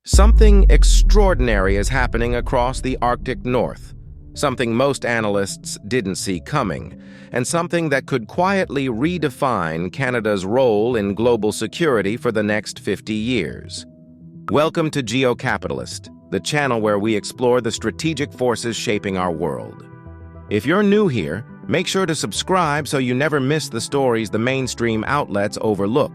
Something extraordinary is happening across the Arctic North, something most analysts didn't see coming, and something that could quietly redefine Canada's role in global security for the next 50 years. Welcome to Geocapitalist, the channel where we explore the strategic forces shaping our world. If you're new here, make sure to subscribe so you never miss the stories the mainstream outlets overlook.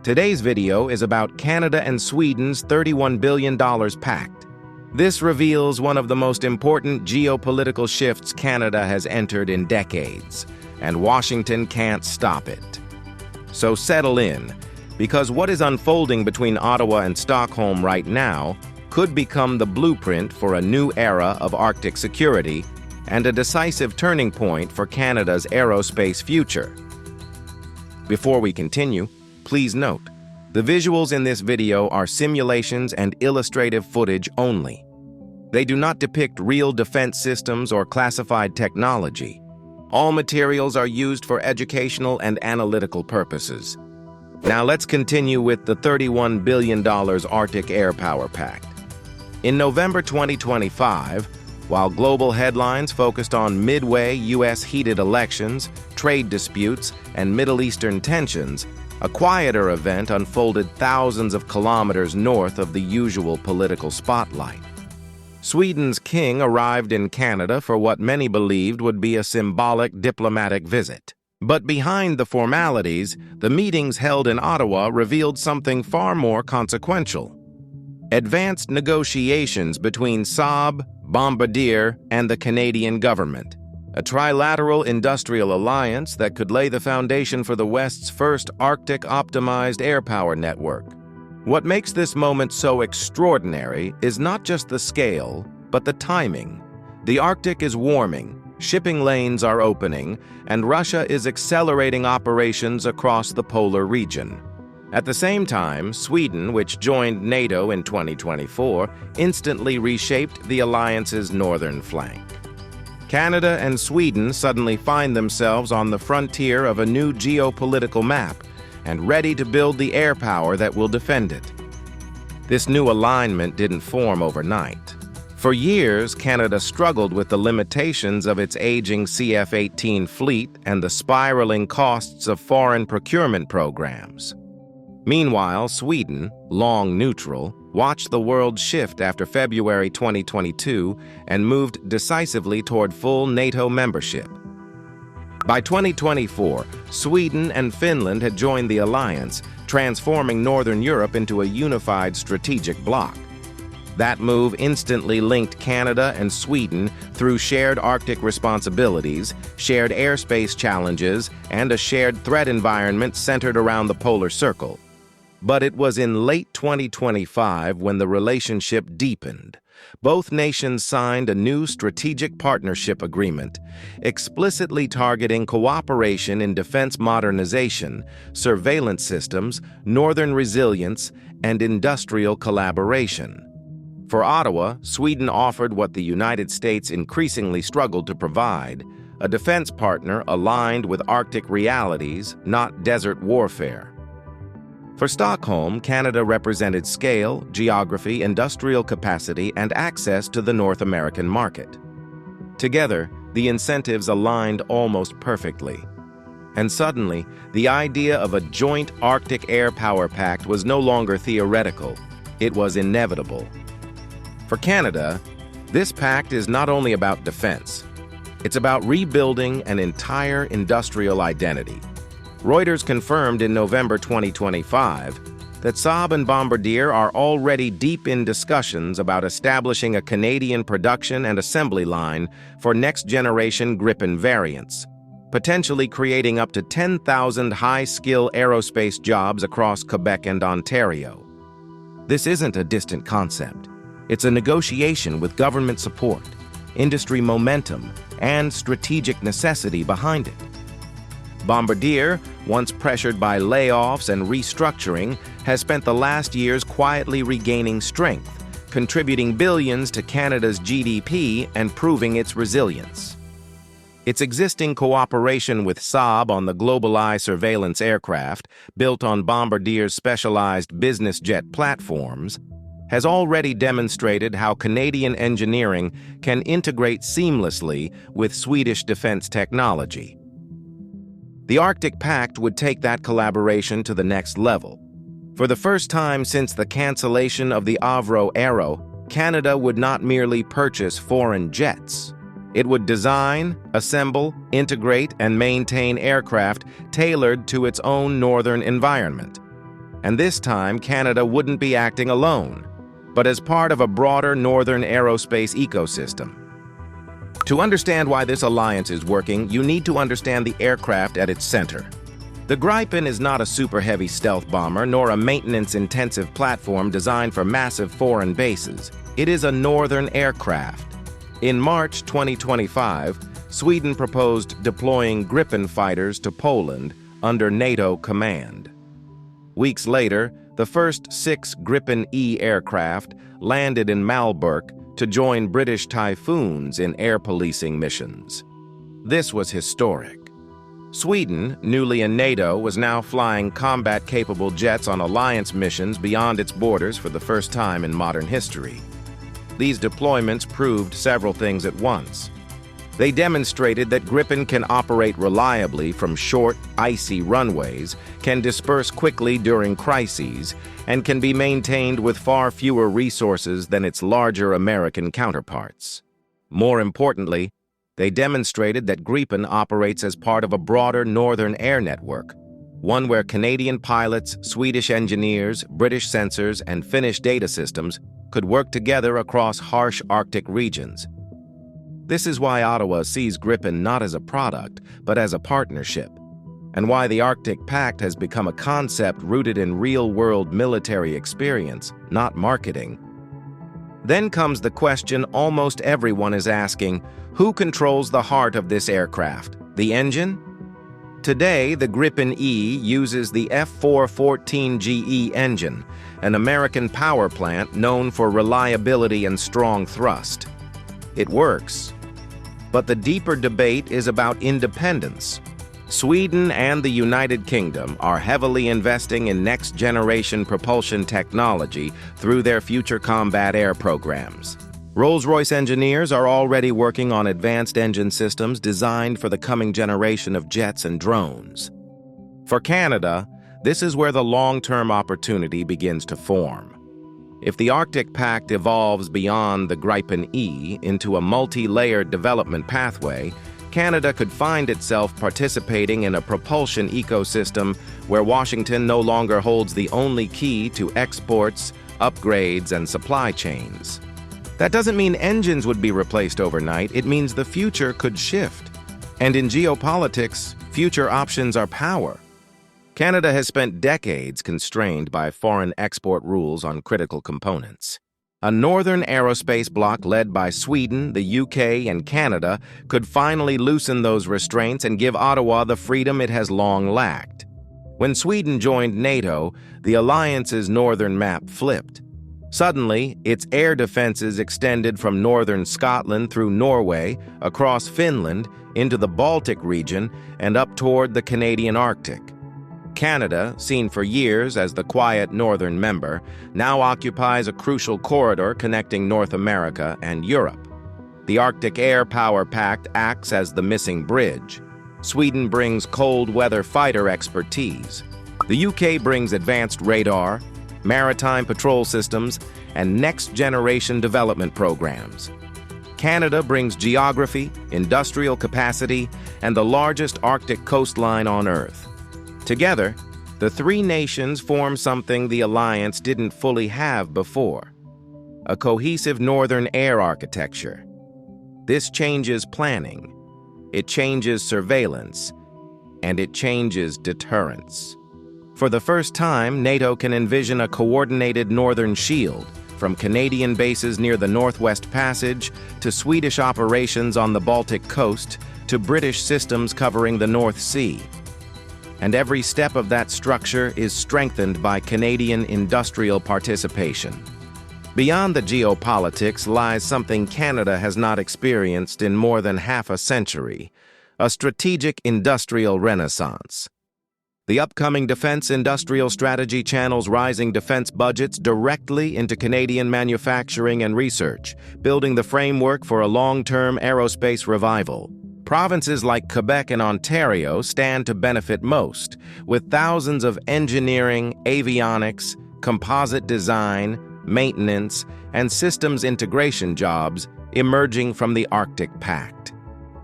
Today's video is about Canada and Sweden's $31 billion pact. This reveals one of the most important geopolitical shifts Canada has entered in decades, and Washington can't stop it. So settle in, because what is unfolding between Ottawa and Stockholm right now could become the blueprint for a new era of Arctic security and a decisive turning point for Canada's aerospace future. Before we continue, please note, the visuals in this video are simulations and illustrative footage only. They do not depict real defense systems or classified technology. All materials are used for educational and analytical purposes. Now let's continue with the $31 billion Arctic Air Power Pact. In November 2025, while global headlines focused on midway U.S. heated elections, trade disputes, and Middle Eastern tensions, a quieter event unfolded thousands of kilometers north of the usual political spotlight. Sweden's king arrived in Canada for what many believed would be a symbolic diplomatic visit. But behind the formalities, the meetings held in Ottawa revealed something far more consequential. Advanced negotiations between Saab, Bombardier, and the Canadian government, a trilateral industrial alliance that could lay the foundation for the West's first Arctic-optimized air power network. What makes this moment so extraordinary is not just the scale, but the timing. The Arctic is warming, shipping lanes are opening, and Russia is accelerating operations across the polar region. At the same time, Sweden, which joined NATO in 2024, instantly reshaped the alliance's northern flank. Canada and Sweden suddenly find themselves on the frontier of a new geopolitical map and ready to build the air power that will defend it. This new alignment didn't form overnight. For years, Canada struggled with the limitations of its aging CF-18 fleet and the spiraling costs of foreign procurement programs. Meanwhile, Sweden, long neutral, watched the world shift after February 2022 and moved decisively toward full NATO membership. By 2024, Sweden and Finland had joined the alliance, transforming Northern Europe into a unified strategic bloc. That move instantly linked Canada and Sweden through shared Arctic responsibilities, shared airspace challenges, and a shared threat environment centered around the polar circle. But it was in late 2025 when the relationship deepened. Both nations signed a new strategic partnership agreement, explicitly targeting cooperation in defense modernization, surveillance systems, northern resilience, and industrial collaboration. For Ottawa, Sweden offered what the United States increasingly struggled to provide, a defense partner aligned with Arctic realities, not desert warfare. For Stockholm, Canada represented scale, geography, industrial capacity, and access to the North American market. Together, the incentives aligned almost perfectly. And suddenly, the idea of a joint Arctic Air Power Pact was no longer theoretical, it was inevitable. For Canada, this pact is not only about defense, it's about rebuilding an entire industrial identity. Reuters confirmed in November 2025 that Saab and Bombardier are already deep in discussions about establishing a Canadian production and assembly line for next-generation Gripen variants, potentially creating up to 10,000 high-skill aerospace jobs across Quebec and Ontario. This isn't a distant concept. It's a negotiation with government support, industry momentum, and strategic necessity behind it. Bombardier, once pressured by layoffs and restructuring, has spent the last years quietly regaining strength, contributing billions to Canada's GDP and proving its resilience. Its existing cooperation with Saab on the GlobalEye surveillance aircraft, built on Bombardier's specialized business jet platforms, has already demonstrated how Canadian engineering can integrate seamlessly with Swedish defense technology. The Arctic Pact would take that collaboration to the next level. For the first time since the cancellation of the Avro Aero, Canada would not merely purchase foreign jets. It would design, assemble, integrate, and maintain aircraft tailored to its own northern environment. And this time, Canada wouldn't be acting alone, but as part of a broader northern aerospace ecosystem. To understand why this alliance is working, you need to understand the aircraft at its center. The Gripen is not a super-heavy stealth bomber, nor a maintenance-intensive platform designed for massive foreign bases. It is a northern aircraft. In March 2025, Sweden proposed deploying Gripen fighters to Poland under NATO command. Weeks later, the first 6 Gripen-E aircraft landed in Malberg to join British Typhoons in air policing missions. This was historic. Sweden, newly in NATO, was now flying combat-capable jets on alliance missions beyond its borders for the first time in modern history. These deployments proved several things at once. They demonstrated that Gripen can operate reliably from short, icy runways, can disperse quickly during crises, and can be maintained with far fewer resources than its larger American counterparts. More importantly, they demonstrated that Gripen operates as part of a broader northern air network, one where Canadian pilots, Swedish engineers, British sensors, and Finnish data systems could work together across harsh Arctic regions. This is why Ottawa sees Gripen not as a product, but as a partnership, and why the Arctic Pact has become a concept rooted in real-world military experience, not marketing. Then comes the question almost everyone is asking: who controls the heart of this aircraft? The engine? Today, the Gripen-E uses the F414GE engine, an American power plant known for reliability and strong thrust. It works. But the deeper debate is about independence. Sweden and the United Kingdom are heavily investing in next-generation propulsion technology through their future combat air programs. Rolls-Royce engineers are already working on advanced engine systems designed for the coming generation of jets and drones. For Canada, this is where the long-term opportunity begins to form. If the Arctic Pact evolves beyond the Gripen-E into a multi-layered development pathway, Canada could find itself participating in a propulsion ecosystem where Washington no longer holds the only key to exports, upgrades, and supply chains. That doesn't mean engines would be replaced overnight. It means the future could shift. And in geopolitics, future options are power. Canada has spent decades constrained by foreign export rules on critical components. A northern aerospace bloc led by Sweden, the UK, and Canada could finally loosen those restraints and give Ottawa the freedom it has long lacked. When Sweden joined NATO, the alliance's northern map flipped. Suddenly, its air defenses extended from northern Scotland through Norway, across Finland, into the Baltic region, and up toward the Canadian Arctic. Canada, seen for years as the quiet northern member, now occupies a crucial corridor connecting North America and Europe. The Arctic Air Power Pact acts as the missing bridge. Sweden brings cold weather fighter expertise. The UK brings advanced radar, maritime patrol systems, and next-generation development programs. Canada brings geography, industrial capacity, and the largest Arctic coastline on Earth. Together, the three nations form something the alliance didn't fully have before: a cohesive northern air architecture. This changes planning, it changes surveillance, and it changes deterrence. For the first time, NATO can envision a coordinated northern shield, from Canadian bases near the Northwest Passage to Swedish operations on the Baltic coast to British systems covering the North Sea. And every step of that structure is strengthened by Canadian industrial participation. Beyond the geopolitics lies something Canada has not experienced in more than half a century: a strategic industrial renaissance. The upcoming Defense Industrial Strategy channels rising defense budgets directly into Canadian manufacturing and research, building the framework for a long-term aerospace revival. Provinces like Quebec and Ontario stand to benefit most, with thousands of engineering, avionics, composite design, maintenance, and systems integration jobs emerging from the Arctic Pact.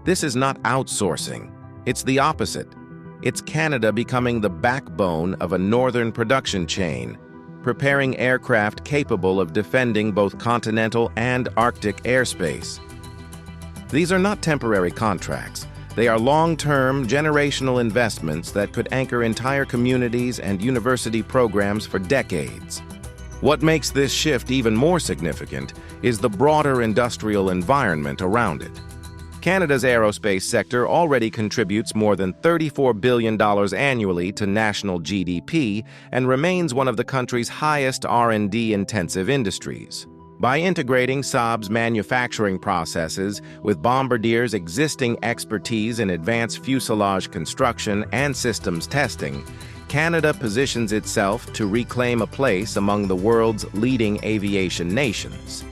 This is not outsourcing. It's the opposite. It's Canada becoming the backbone of a northern production chain, preparing aircraft capable of defending both continental and Arctic airspace. These are not temporary contracts. They are long-term, generational investments that could anchor entire communities and university programs for decades. What makes this shift even more significant is the broader industrial environment around it. Canada's aerospace sector already contributes more than $34 billion annually to national GDP and remains one of the country's highest R&D-intensive industries. By integrating Saab's manufacturing processes with Bombardier's existing expertise in advanced fuselage construction and systems testing, Canada positions itself to reclaim a place among the world's leading aviation nations.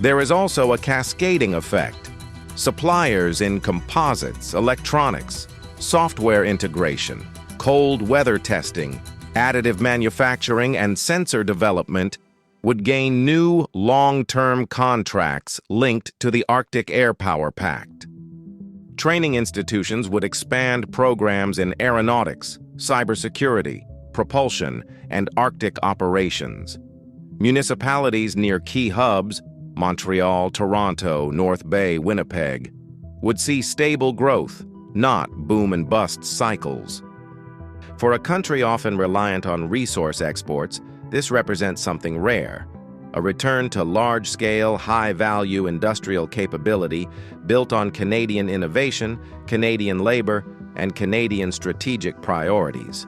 There is also a cascading effect. Suppliers in composites, electronics, software integration, cold weather testing, additive manufacturing, and sensor development would gain new long-term contracts linked to the Arctic Air Power Pact. Training institutions would expand programs in aeronautics, cybersecurity, propulsion, and Arctic operations. Municipalities near key hubs Montreal, Toronto, North Bay, Winnipeg, would see stable growth, not boom and bust cycles. For a country often reliant on resource exports, this represents something rare, a return to large-scale, high-value industrial capability built on Canadian innovation, Canadian labor, and Canadian strategic priorities.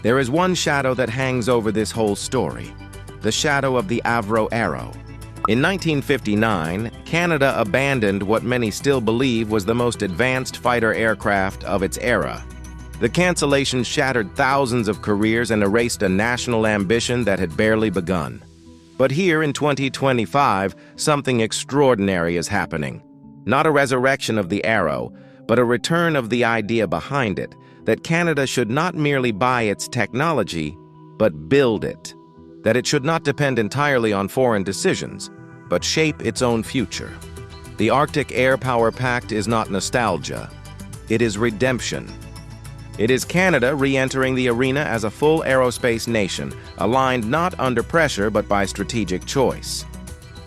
There is one shadow that hangs over this whole story, the shadow of the Avro Arrow. In 1959, Canada abandoned what many still believe was the most advanced fighter aircraft of its era. The cancellation shattered thousands of careers and erased a national ambition that had barely begun. But here in 2025, something extraordinary is happening. Not a resurrection of the Arrow, but a return of the idea behind it, that Canada should not merely buy its technology, but build it. That it should not depend entirely on foreign decisions, but shape its own future. The Arctic Air Power Pact is not nostalgia. It is redemption. It is Canada re-entering the arena as a full aerospace nation, aligned not under pressure but by strategic choice.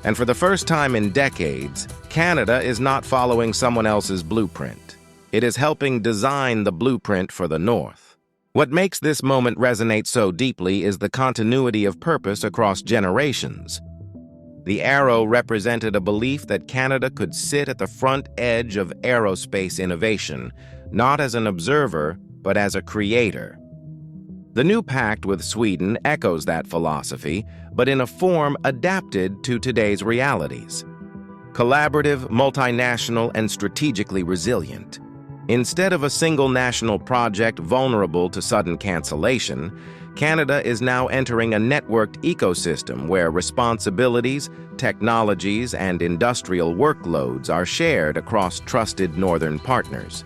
And for the first time in decades, Canada is not following someone else's blueprint. It is helping design the blueprint for the North. What makes this moment resonate so deeply is the continuity of purpose across generations. The Arrow represented a belief that Canada could sit at the front edge of aerospace innovation, not as an observer, but as a creator. The new pact with Sweden echoes that philosophy, but in a form adapted to today's realities. Collaborative, multinational, and strategically resilient. Instead of a single national project vulnerable to sudden cancellation, Canada is now entering a networked ecosystem where responsibilities, technologies, and industrial workloads are shared across trusted northern partners.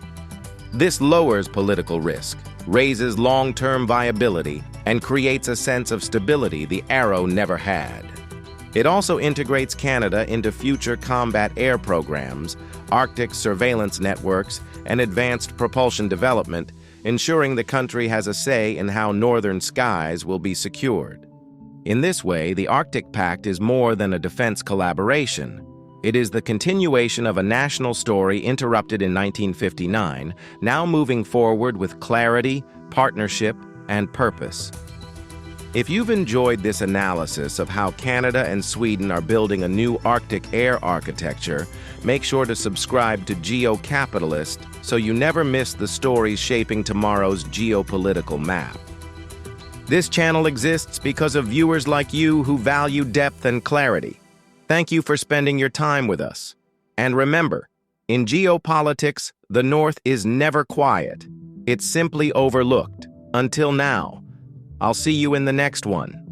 This lowers political risk, raises long-term viability, and creates a sense of stability the Arrow never had. It also integrates Canada into future combat air programs, Arctic surveillance networks, and advanced propulsion development, ensuring the country has a say in how northern skies will be secured. In this way, the Arctic Pact is more than a defense collaboration. It is the continuation of a national story interrupted in 1959, now moving forward with clarity, partnership, and purpose. If you've enjoyed this analysis of how Canada and Sweden are building a new Arctic air architecture, make sure to subscribe to Geocapitalist so you never miss the stories shaping tomorrow's geopolitical map. This channel exists because of viewers like you who value depth and clarity. Thank you for spending your time with us. And remember, in geopolitics, the North is never quiet. It's simply overlooked. Until now. I'll see you in the next one.